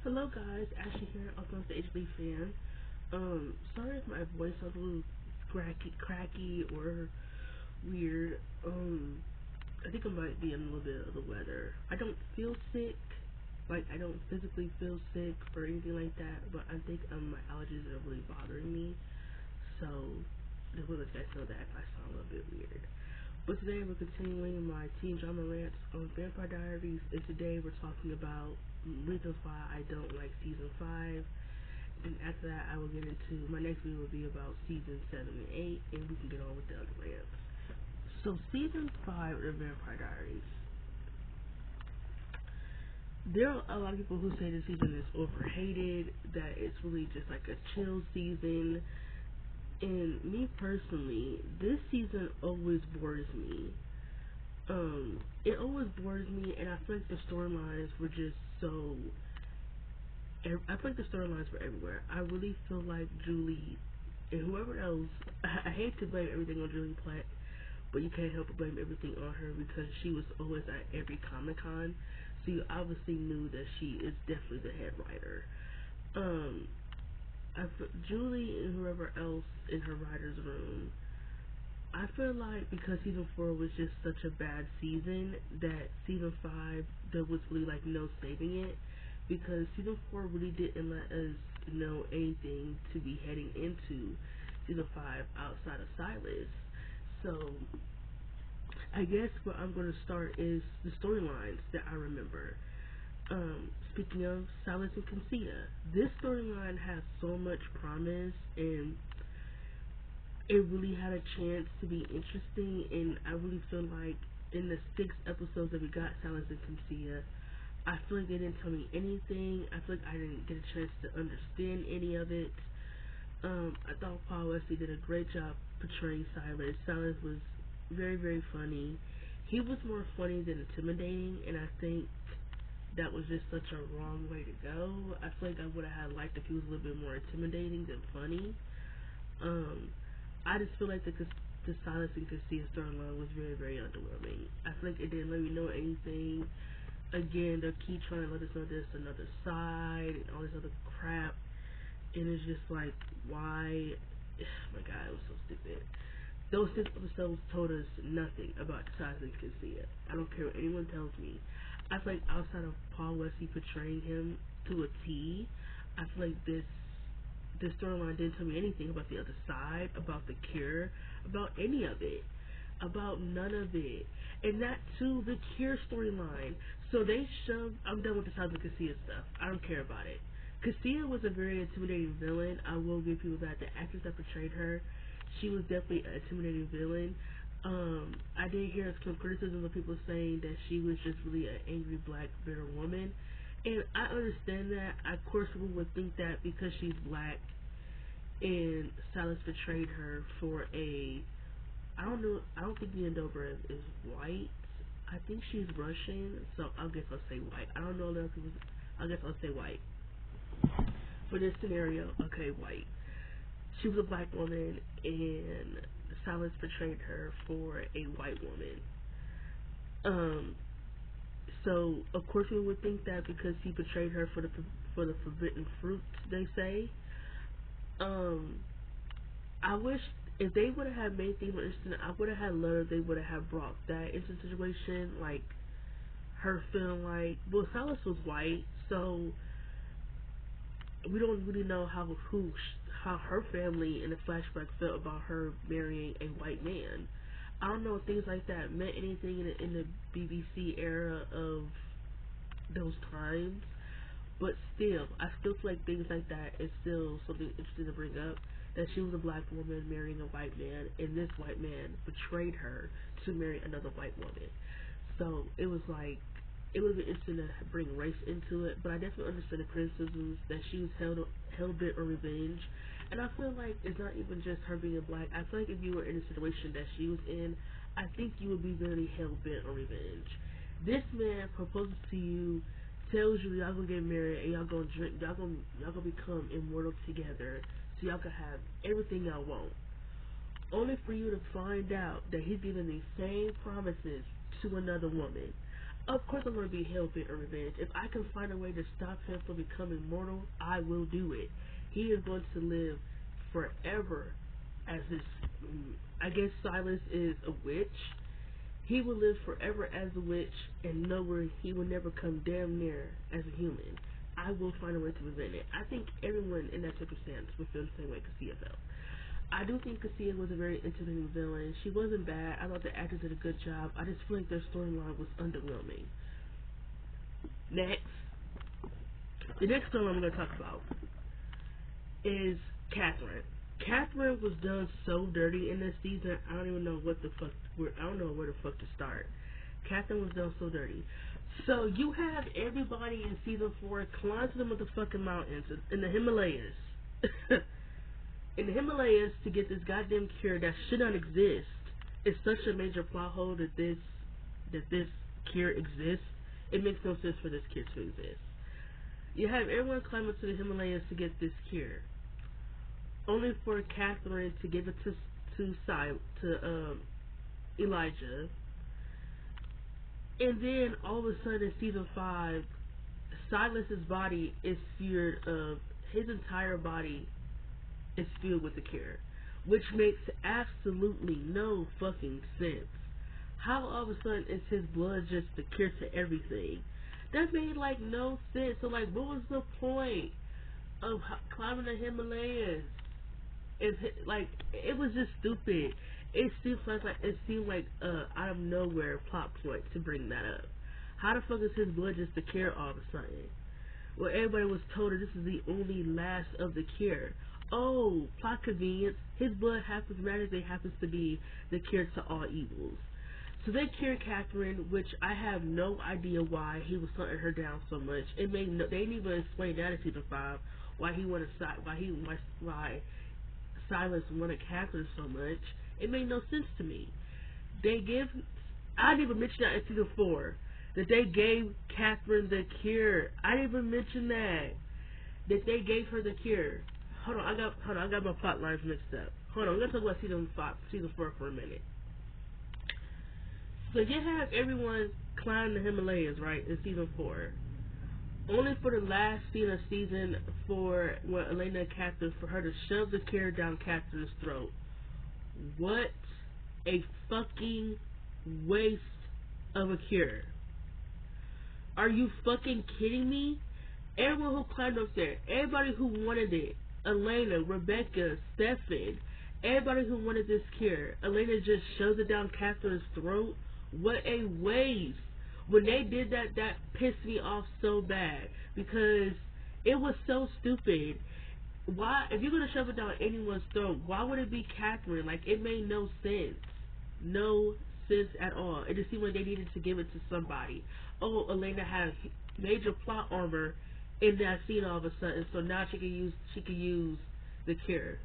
Hello guys, Ashley here, welcome to HB Fan. Sorry if my voice is a little cracky or weird. I think I might be in a little bit of the weather. I don't feel sick, like I don't physically feel sick or anything like that, but I think my allergies are really bothering me. So just want to let you guys know that if I sound a little bit weird. But today we're continuing my teen drama rants on Vampire Diaries, and today we're talking about reasons why I don't like season 5. And after that, I will get into my next video will be about season 7 and 8, and we can get on with the other rants. So season 5 of Vampire Diaries. There are a lot of people who say the season is overhated, that it's really just like a chill season. And me personally, this season always bores me. It always bores me, and I feel like the storylines were just so. I feel like the storylines were everywhere. I really feel like Julie and whoever else. I hate to blame everything on Julie Platt, but you can't help but blame everything on her because she was always at every Comic Con, so you obviously knew that she is definitely the head writer. Julie and whoever else in her writer's room, I feel like because season 4 was just such a bad season that season 5 there was really like no saving it, because season 4 really didn't let us know anything to be heading into season 5 outside of Silas. So I guess where I'm going to start is the storylines that I remember. Speaking of Silas and Concita, this storyline has so much promise, and it really had a chance to be interesting. And I really feel like in the 6 episodes that we got Silas and Concita, I feel like they didn't tell me anything. I feel like I didn't get a chance to understand any of it. I thought Paul Wesley did a great job portraying Silas. Silas was very, very funny. He was more funny than intimidating, and I think that was just such a wrong way to go. I feel like I would have liked if he was a little bit more intimidating than funny. I just feel like the Silas and Cassia storyline was very, very underwhelming. I feel like it didn't let me know anything. Again, they keep trying to let us know there's another side and all this other crap, and it's just like, why? Oh my god, it was so stupid. Those 6 episodes told us nothing about Silas and Cassia. I don't care what anyone tells me. I feel like outside of Paul Wesley portraying him to a T, I feel like this storyline didn't tell me anything about the other side, about the cure, about any of it, about none of it. And that too, the cure storyline. So they shoved. I'm done with the Silas and Cassia stuff. I don't care about it. Cassia was a very intimidating villain. I will give people that. The actress that portrayed her, she was definitely an intimidating villain. I did hear some criticism of people saying that she was just really an angry black bitter woman, and I understand that. Of course, people would think that because she's black, and Silas betrayed her for a. I don't know. I don't think Nia Dobra is white. I think she's Russian, so I guess I'll say white. I don't know other people. I guess I'll say white for this scenario. Okay, white. She was a black woman, and Silas betrayed her for a white woman. So of course we would think that because he betrayed her for the forbidden fruit, they say. I wish if they would have had made things more interesting, I would have had love. They would have brought that into the situation, like her feeling like, well, Silas was white, so we don't really know how her family in the flashback felt about her marrying a white man. I don't know if things like that meant anything in the BBC era of those times, but still, I still feel like things like that is still something interesting to bring up. That she was a black woman marrying a white man, and this white man betrayed her to marry another white woman. So it was like, it would be interesting to bring race into it, but I definitely understand the criticisms that she was hell bent on revenge. And I feel like it's not even just her being black. I feel like if you were in a situation that she was in, I think you would be very hell bent on revenge. This man proposes to you, tells you y'all gonna get married and y'all gonna drink, y'all gonna become immortal together, so y'all can have everything y'all want. Only for you to find out that he's giving these same promises to another woman. Of course I'm gonna be hell bent on revenge. If I can find a way to stop him from becoming mortal, I will do it. He is going to live forever as this. I guess Silas is a witch. He will live forever as a witch and nowhere he will never come damn near as a human. I will find a way to prevent it. I think everyone in that circumstance would feel the same way Cassia felt. I do think Cassia was a very intimidating villain. She wasn't bad. I thought the actors did a good job. I just feel like their storyline was underwhelming. Next, the next storyline I'm going to talk about is Catherine. Catherine was done so dirty in this season. I don't even know what the fuck. I don't know where the fuck to start. Catherine was done so dirty. So you have everybody in season 4 climb to the motherfucking mountains in the Himalayas. In the Himalayas to get this goddamn cure that should not exist. It's such a major plot hole that this cure exists. It makes no sense for this cure to exist. You have everyone climb up to the Himalayas to get this cure, only for Catherine to give it to Elijah, and then all of a sudden in season 5, Silas's body is seared of his entire body is filled with the cure, which makes absolutely no fucking sense. How all of a sudden is his blood just the cure to everything? That made like no sense. So like, what was the point of climbing the Himalayas? Like, it was just stupid. It seemed like out of nowhere plot point to bring that up. How the fuck is his blood just the cure all of a sudden? Well, everybody was told that this is the only last of the cure. Oh, plot convenience. His blood magically happens to be the cure to all evils. So they cured Catherine, which I have no idea why he was hunting her down so much. They didn't even explain that in season 5 why why Silas wanted Catherine so much. It made no sense to me. I didn't even mention that in season 4 that they gave Catherine the cure. I didn't even mention that they gave her the cure. Hold on, I got my plot lines mixed up. Hold on, we're gonna talk about season 4 for a minute. So you have everyone climb the Himalayas, right, in season 4. Only for the last scene of season 4, when Elena and Catherine, for her to shove the cure down Catherine's throat. What a fucking waste of a cure. Are you fucking kidding me? Everyone who climbed up there, everybody who wanted it, Elena, Rebecca, Stefan, everybody who wanted this cure, Elena just shoves it down Catherine's throat. What a waste. When they did that, that pissed me off so bad because it was so stupid. Why, if you're gonna shove it down anyone's throat, why would it be Catherine? Like, it made no sense. No sense at all. It just seemed like they needed to give it to somebody. Oh, Elena had major plot armor in that scene all of a sudden, so now she can use the cure.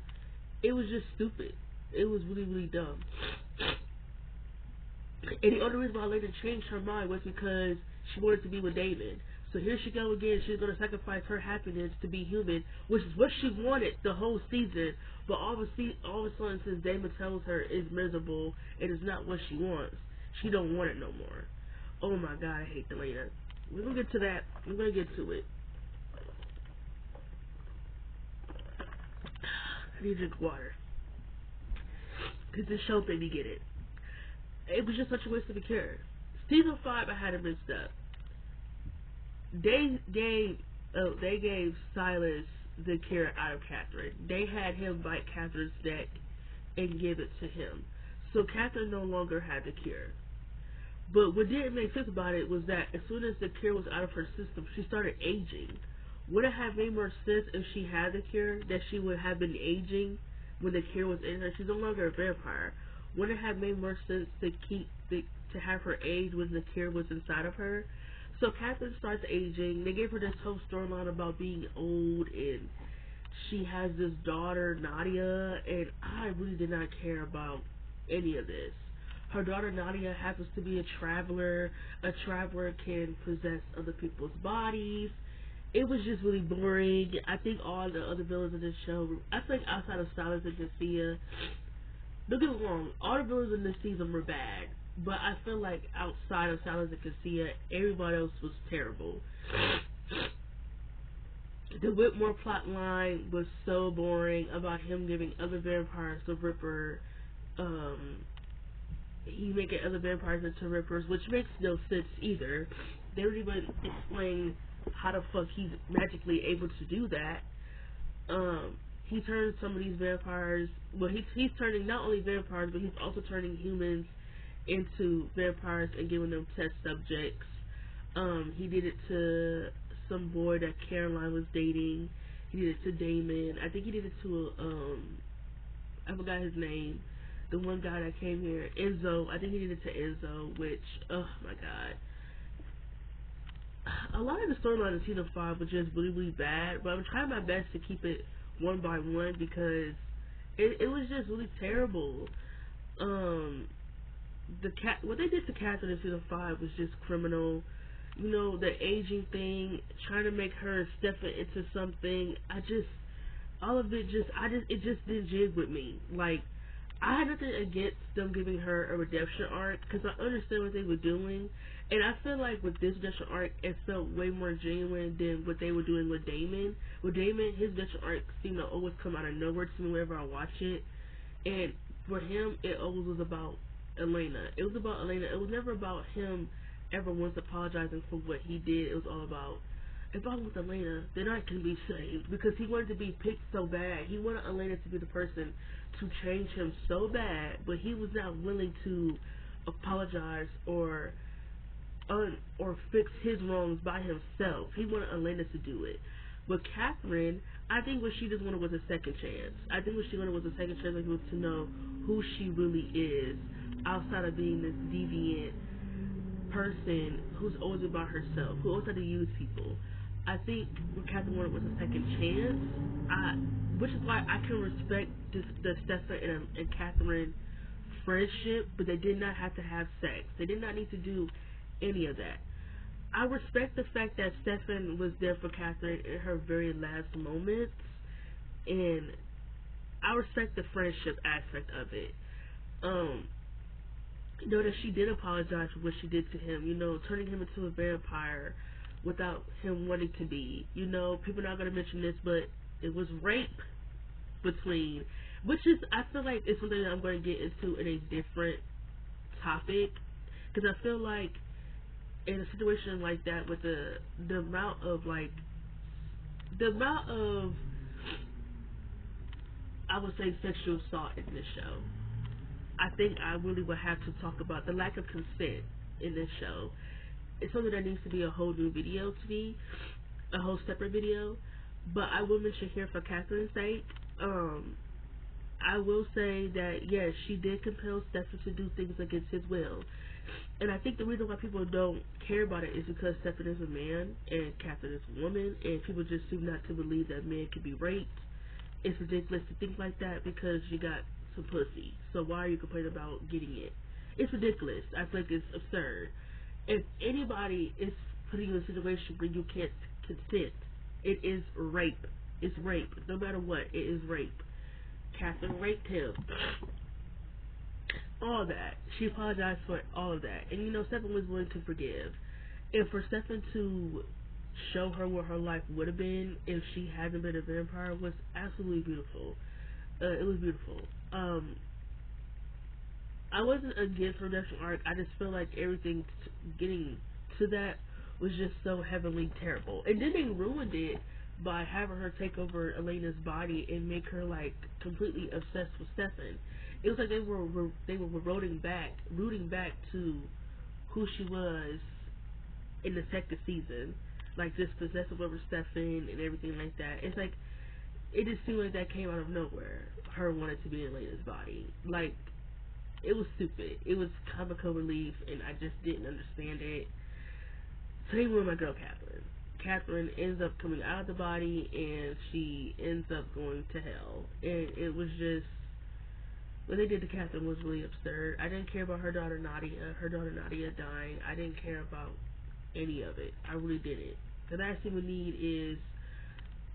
It was just stupid. It was really, really dumb. And the only reason why Elena changed her mind was because she wanted to be with David. So here she go again. She's going to sacrifice her happiness to be human, which is what she wanted the whole season. But all of a sudden, since David tells her it's miserable, it is not what she wants, she don't want it no more. Oh my God, I hate Elena. We're going to get to that. We're going to get to it. I need to drink water. Because this show made me get it. It was just such a waste of a cure. Season 5, I had it mixed up. They gave Silas the cure out of Catherine. They had him bite Catherine's neck and give it to him. So Catherine no longer had the cure. But what didn't make sense about it was that as soon as the cure was out of her system, she started aging. Would it have made more sense if she had the cure, that she would have been aging when the cure was in her? She's no longer a vampire. Would it have made more sense to have her age when the cure was inside of her? So Catherine starts aging. They gave her this whole storyline about being old, and she has this daughter, Nadia, and I really did not care about any of this. Her daughter, Nadia, happens to be a traveler. A traveler can possess other people's bodies. It was just really boring. I think all the other villains in this show, I think outside of Silas and Cassia, don't get me wrong, all the villains in this season were bad. But I feel like outside of Silence and Cassia, everybody else was terrible. The Whitmore plot line was so boring about him giving other vampires the Ripper. He making other vampires into Rippers, which makes no sense either. They don't even explain how the fuck he's magically able to do that. He turns some of these vampires. Well, he's turning not only vampires, but he's also turning humans into vampires and giving them test subjects. He did it to some boy that Caroline was dating. He did it to Damon. I think he did it to I forgot his name. The one guy that came here, Enzo. I think he did it to Enzo, which, oh my god. A lot of the storyline in season 5 was just really, really bad, but I'm trying my best to keep it one by one because it was just really terrible. What they did to Catherine in season 5 was just criminal. You know, the aging thing, trying to make her step into something. All of it it just didn't jig with me. Like, I had nothing against them giving her a redemption arc because I understand what they were doing, and I feel like with this redemption arc, it felt way more genuine than what they were doing with Damon. With Damon, his redemption arc seemed to always come out of nowhere to me whenever I watch it, and for him, it always was about Elena. It was about Elena. It was never about him ever once apologizing for what he did. It was all about, if I'm with Elena, then I can be saved. Because he wanted to be picked so bad. He wanted Elena to be the person to change him so bad, but he was not willing to apologize or fix his wrongs by himself. He wanted Elena to do it. But Catherine, I think what she just wanted was a second chance. I think what she wanted was a second chance for people to know who she really is outside of being this deviant person who's always about herself, who always had to use people. I think what Catherine wanted was a second chance, which is why I can respect the Stefan and Catherine friendship, but they did not have to have sex. They did not need to do any of that. I respect the fact that Stefan was there for Catherine in her very last moments, and I respect the friendship aspect of it. You know, that she did apologize for what she did to him, you know, turning him into a vampire without him wanting to be. You know, people are not going to mention this, but it was rape between, which is, I feel like it's something that I'm going to get into in a different topic, because I feel like in a situation like that with the amount of I would say sexual assault in this show, I think I really would have to talk about the lack of consent in this show. It's something that needs to be a whole new video to me, a whole separate video. But I will mention here for Catherine's sake, I will say that yes, she did compel Stefan to do things against his will. And I think the reason why people don't care about it is because Stefan is a man and Catherine is a woman, and people just seem not to believe that men can be raped. It's ridiculous to think like that because you got some pussy. So why are you complaining about getting it? It's ridiculous. I think it's absurd. If anybody is putting you in a situation where you can't consent, it is rape. It's rape. No matter what, it is rape. Catherine raped him. All that. She apologized for all of that. And you know, Stefan was willing to forgive. And for Stefan to show her what her life would have been if she hadn't been a vampire was absolutely beautiful. It was beautiful. I wasn't against redemption arc. I just feel like everything getting to that was just so heavenly terrible. And then they ruined it by having her take over Elena's body and make her like completely obsessed with Stefan. It was like they were rooting back to who she was in the second season, like just possessive over Stefan and everything like that. It's like it just seemed like that came out of nowhere. Her wanted to be in Elena's body, like. It was stupid. It was comical relief, and I just didn't understand it. Same with my girl, Catherine. Catherine ends up coming out of the body, and she ends up going to hell. And it was just, what they did to Catherine was really absurd. I didn't care about her daughter Nadia dying. I didn't care about any of it. I really didn't. The last thing we need is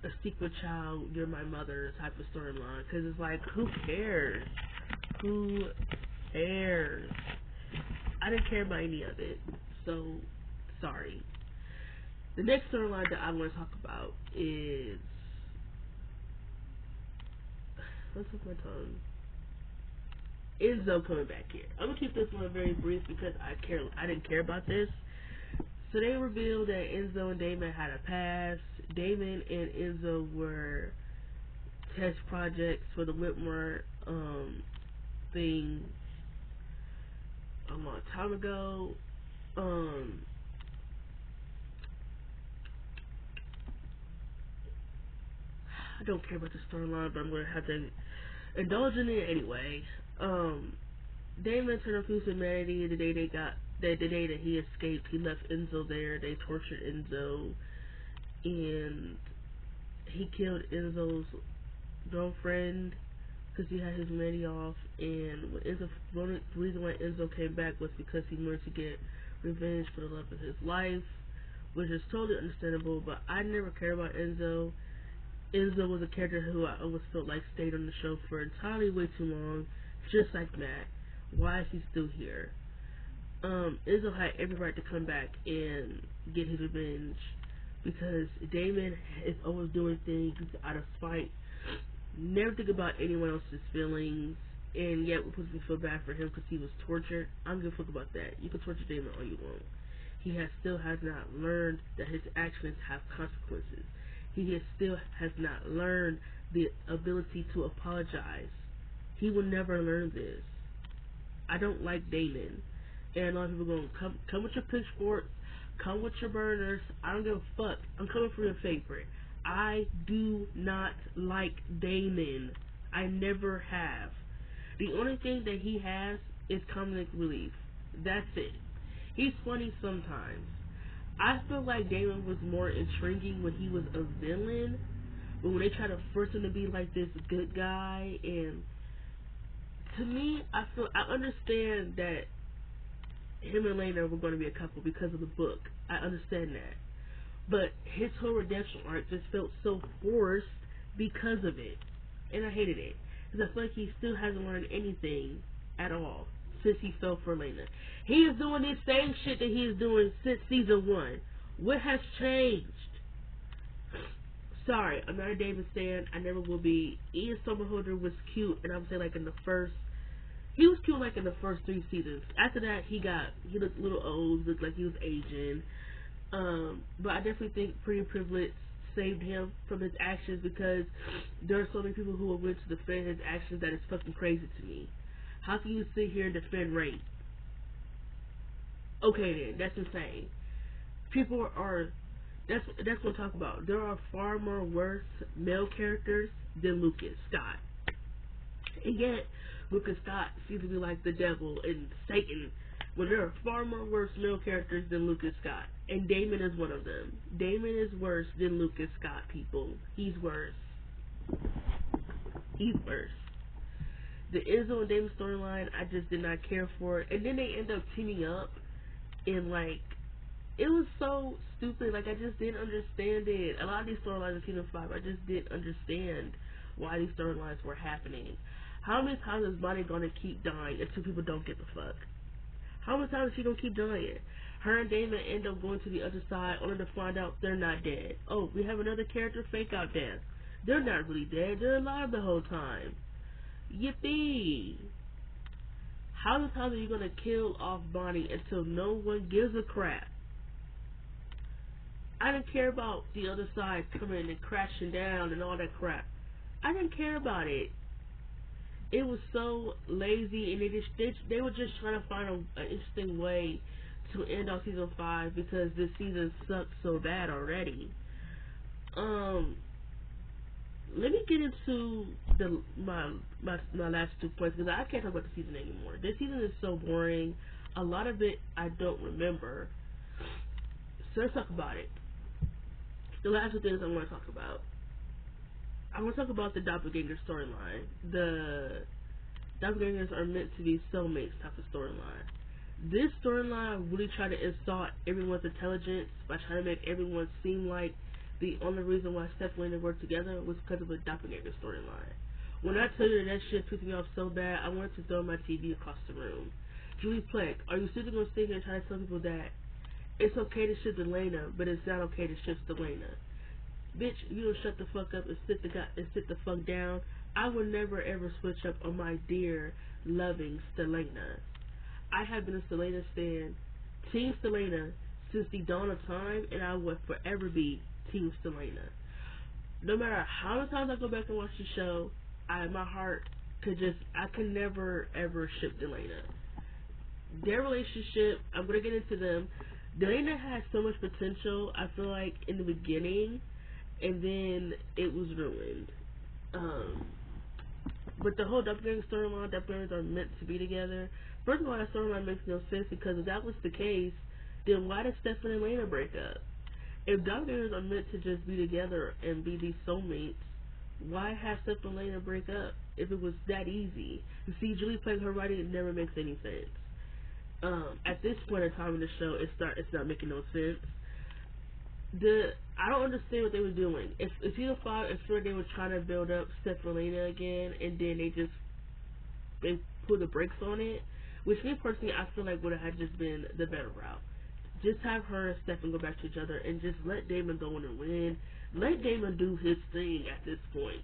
a secret child, you're my mother type of storyline. Because it's like, who cares? Who cares? I didn't care about any of it. So, sorry. The next storyline that I want to talk about is, what's with my tongue? Enzo coming back here. I'm gonna keep this one very brief because I didn't care about this. So they revealed that Enzo and Damon had a past. Damon and Enzo were test projects for the Whitmore thing a long time ago. I don't care about the storyline, but I'm gonna have to indulge in it anyway. Damon turned on humanity the day the day that he escaped. He left Enzo there. They tortured Enzo, and he killed Enzo's girlfriend because he had his humanity off. And the reason why Enzo came back was because he wanted to get revenge for the love of his life, which is totally understandable. But I never cared about Enzo. Enzo was a character who I always felt like stayed on the show for entirely way too long, just like Matt. Why is he still here? Enzo had every right to come back and get his revenge because Damon is always doing things out of spite, never think about anyone else's feelings, and yet we're supposed to feel bad for him because he was tortured. I don't give a fuck about that. You can torture Damon all you want. He still has not learned that his actions have consequences. He still has not learned the ability to apologize. He will never learn this. I don't like Damon. And a lot of people going, come with your pitchforks, come with your burners. I don't give a fuck. I'm coming for your favorite. I do not like Damon. I never have. The only thing that he has is comic relief. That's it. He's funny sometimes. I feel like Damon was more intriguing when he was a villain, but when they try to force him to be like this good guy, and to me, I understand that him and Lena were going to be a couple because of the book. I understand that. But his whole redemption arc just felt so forced because of it. And I hated it. Because I feel like he still hasn't learned anything at all since he fell for Lena. He is doing the same shit that he is doing since season 1. What has changed? Sorry, I'm not a David stan. I never will be. Ian Somerhalder was cute, and I would say like in the first, he was cute like in the first 3 seasons. After that, he looked a little old, looked like he was aging. But I definitely think Pretty Privilege saved him from his actions because there are so many people who will willing to defend his actions that it's fucking crazy to me. How can you sit here and defend rape? Okay then, that's insane. People are, that's what I'm talking about. There are far more worse male characters than Lucas Scott. And yet, Lucas Scott seems to be like the devil and Satan, when there are far more worse male characters than Lucas Scott. And Damon is one of them. Damon is worse than Lucas Scott, people. He's worse. He's worse. The Enzo and Damon storyline, I just did not care for it. And then they end up teaming up, and like, it was so stupid. Like, I just didn't understand it. A lot of these storylines in season 5, I just didn't understand why these storylines were happening. How many times is Bonnie gonna keep dying until people don't get the fuck? How many times is she gonna keep dying? Her and Damon end up going to the other side only to find out they're not dead. Oh, we have another character fake out death. They're not really dead. They're alive the whole time. Yippee! How many times are you gonna kill off Bonnie until no one gives a crap? I didn't care about the other side coming and crashing down and all that crap. I didn't care about it. It was so lazy, and they were just trying to find an interesting way to end off season 5 because this season sucked so bad already. Let me get into my last 2 points because I can't talk about the season anymore. This season is so boring. A lot of it I don't remember. So let's talk about it. The last 2 things I want to talk about. I want to talk about the doppelganger storyline. The doppelgangers are meant to be soulmates type of storyline. This storyline really tried to insult everyone's intelligence by trying to make everyone seem like the only reason why Steph and Lena worked together was because of a doppelganger storyline. When I tell you that shit pissed me off so bad, I wanted to throw my TV across the room. Julie Pleck, are you still going to sit here and try to tell people that it's okay to shift Elena, but it's not okay to shift Elena? Bitch, you don't shut the fuck up and sit the fuck down. I will never ever switch up on my dear, loving Stelena. I have been a Stelena stan, Team Stelena, since the dawn of time, and I will forever be Team Stelena. No matter how many times I go back and watch the show, my heart I could never ever ship Delana. Their relationship, I'm gonna get into them. Delana had so much potential, I feel like, in the beginning, and then it was ruined. But the whole doppelganger storyline, doppelgangers are meant to be together. First of all, that storyline makes no sense, because if that was the case, then why did Stefan and Elena break up? If doppelgangers are meant to just be together and be these soulmates, why have Stefan and Elena break up if it was that easy? You see, Julie playing her writing, it never makes any sense. At this point in time in the show, it's not making no sense. I don't understand what they were doing. If season 5, it's sure they were trying to build up Stefan and Elena again, and then they put the brakes on it, which me personally, I feel like would have just been the better route. Just have her and Stefan go back to each other, and just let Damon go in and win. Let Damon do his thing at this point.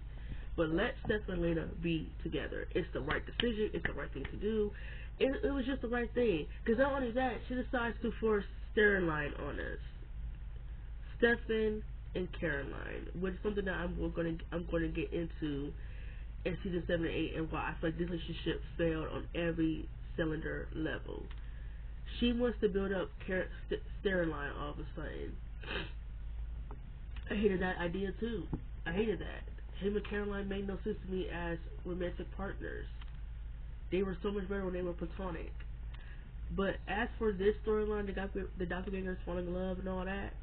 But let Stefan and Elena be together. It's the right decision. It's the right thing to do. It was just the right thing. Because not only that, she decides to force Caroline on us. Stefan and Caroline, which is something that I'm going to get into in season 7 and 8, and why I feel like this relationship failed on every cylinder level. She wants to build up Caroline all of a sudden. I hated that idea too. I hated that. Him and Caroline made no sense to me as romantic partners. They were so much better when they were platonic. But as for this storyline, the doppelgangers falling in love and all that,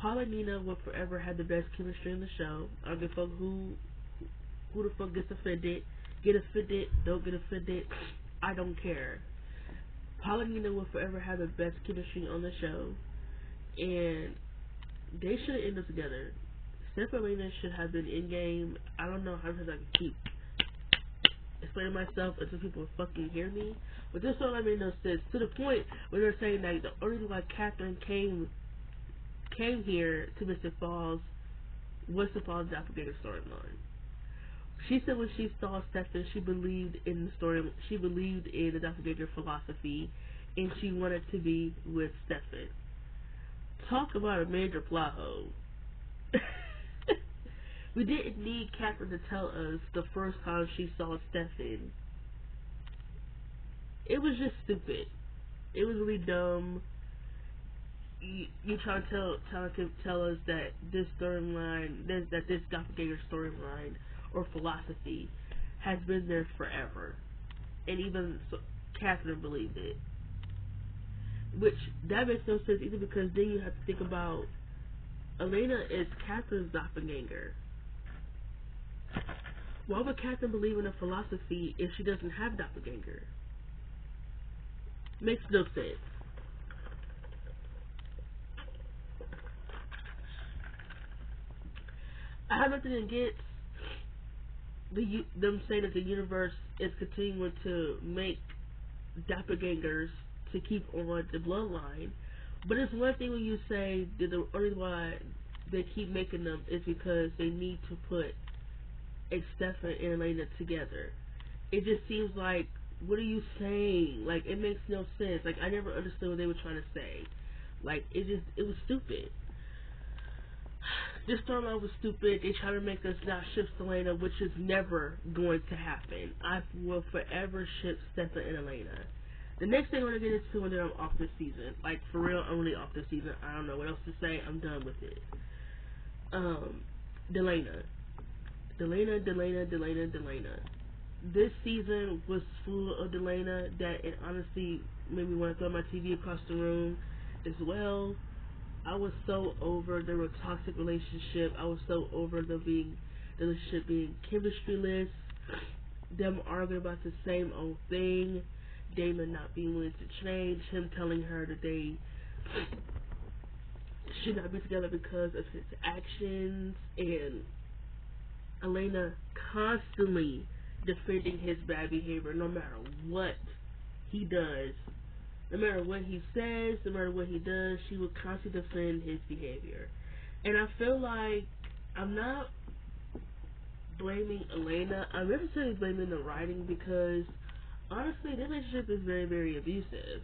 Paul and Nina will forever have the best chemistry in the show. I don't give a fuck who the fuck gets offended. Get offended, don't get offended. I don't care. Paul and Nina will forever have the best chemistry on the show, and they should have ended up together. Stefan and Elena should have been in game. I don't know how much I can keep explaining myself until people fucking hear me. But this storyline made no sense, to the point where they're saying that the only reason why Catherine came here to Mystic Falls was to follow the doppelganger storyline. She said when she saw Stefan, she believed in the story. She believed in the doppelganger philosophy, and she wanted to be with Stefan. Talk about a major plot hole. We didn't need Catherine to tell us the first time she saw Stefan. It was just stupid. It was really dumb. You try to tell us that this storyline, that this doppelganger storyline or philosophy has been there forever, and even Catherine believed it. Which that makes no sense either, because then you have to think about Elena is Catherine's doppelganger. Why would Catherine believe in a philosophy if she doesn't have doppelganger? Makes no sense. I have nothing against them saying that the universe is continuing to make doppelgangers to keep on the bloodline, but it's one thing when you say that the only why they keep making them is because they need to put Stefan and Elena together. It just seems like, what are you saying? Like, it makes no sense. Like, I never understood what they were trying to say. Like, it was stupid. This storyline was stupid. They try to make us not ship Elena, which is never going to happen. I will forever ship Stefan and Elena. The next thing I'm going to get into, and then I'm off this season. Like, for real, I'm really off this season. I don't know what else to say. I'm done with it. Delana. This season was full of Delana that it honestly made me want to throw my TV across the room as well. I was so over the toxic relationship. I was so over the relationship being chemistryless. Them arguing about the same old thing. Damon not being willing to change. Him telling her that they should not be together because of his actions. And Elena constantly defending his bad behavior no matter what. he does. No matter what he says, no matter what he does, she will constantly defend his behavior. And I feel like I'm not blaming Elena. I'm never saying blaming the writing because honestly, their relationship is very, very abusive.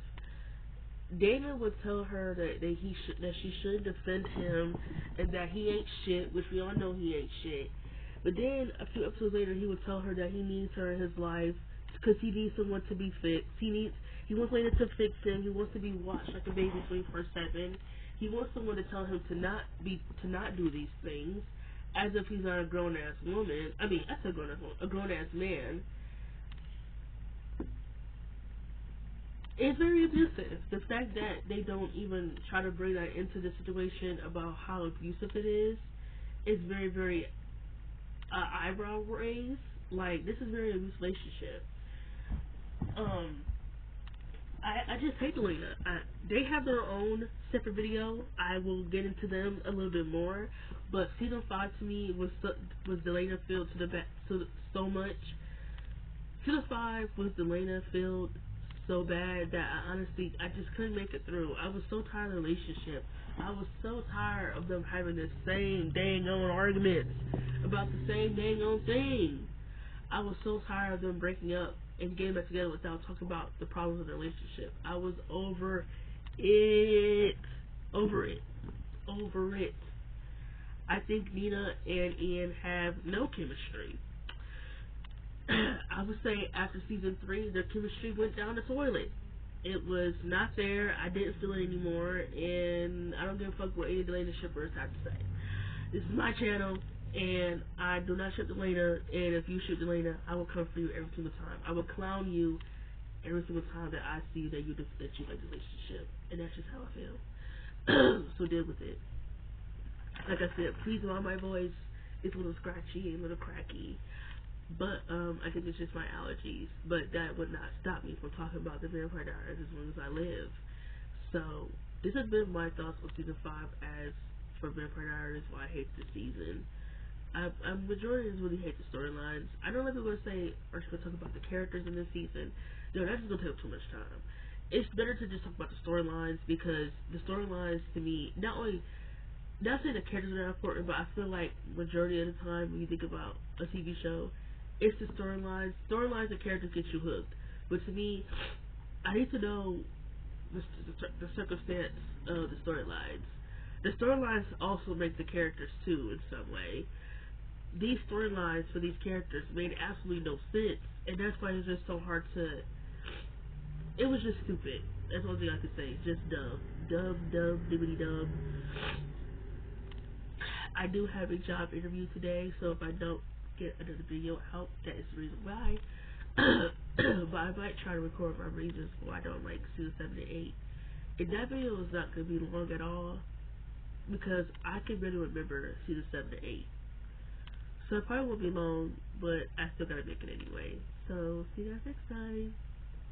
Dana would tell her that she shouldn't defend him and that he ain't shit, which we all know he ain't shit. But then a few episodes later, he would tell her that he needs her in his life because he needs someone to be fixed. He wants Lena to fix him. He wants to be watched like a baby 24/7. He wants someone to tell him to not do these things, as if he's not a grown ass woman. I mean, I said a grown ass man. It's very abusive. The fact that they don't even try to bring that into the situation about how abusive it is very, very eyebrow raised. Like, this is very abusive relationship. Um, I just hate Lena. They have their own separate video. I will get into them a little bit more. But season 5 to me was Delana filled to the back so much. Season 5 was Delana filled so bad that I just couldn't make it through. I was so tired of the relationship. I was so tired of them having the same dang on arguments about the same dang on thing. I was so tired of them breaking up and getting back together without talking about the problems of the relationship. I was over it. Over it. Over it. I think Nina and Ian have no chemistry. I would say after season 3, their chemistry went down the toilet. It was not there. I didn't feel it anymore, and I don't give a fuck what any Delana shippers have to say. This is my channel, and I do not ship Delana, and if you ship Delana, I will come for you every single time. I will clown you every single time that I see that you like the relationship, and that's just how I feel. So deal with it. Like I said, please mind my voice. It's a little scratchy and a little cracky. But I think it's just my allergies. But that would not stop me from talking about the Vampire Diaries as long as I live. So this has been my thoughts on season 5 as for Vampire Diaries, why I hate this season. Majority is really hate the storylines. I know people are going to say, are you going to talk about the characters in this season? No, that's just going to take up too much time. It's better to just talk about the storylines because the storylines to me, not saying the characters are not important, but I feel like majority of the time when you think about a TV show, it's the storylines. Storylines and characters get you hooked. But to me, I need to know the circumstance of the storylines. The storylines also make the characters too in some way. These storylines for these characters made absolutely no sense, and that's why it's just so hard to. It was just stupid. That's one thing I could say. Just dumb, dibbity dumb. I do have a job interview today, so if I don't get another video out, that is the reason why. But I might try to record my reasons why I don't like season 7 and 8. And that video is not going to be long at all, because I can really remember season 7 and 8. So it probably won't be long, but I still gotta make it anyway. So see you guys next time.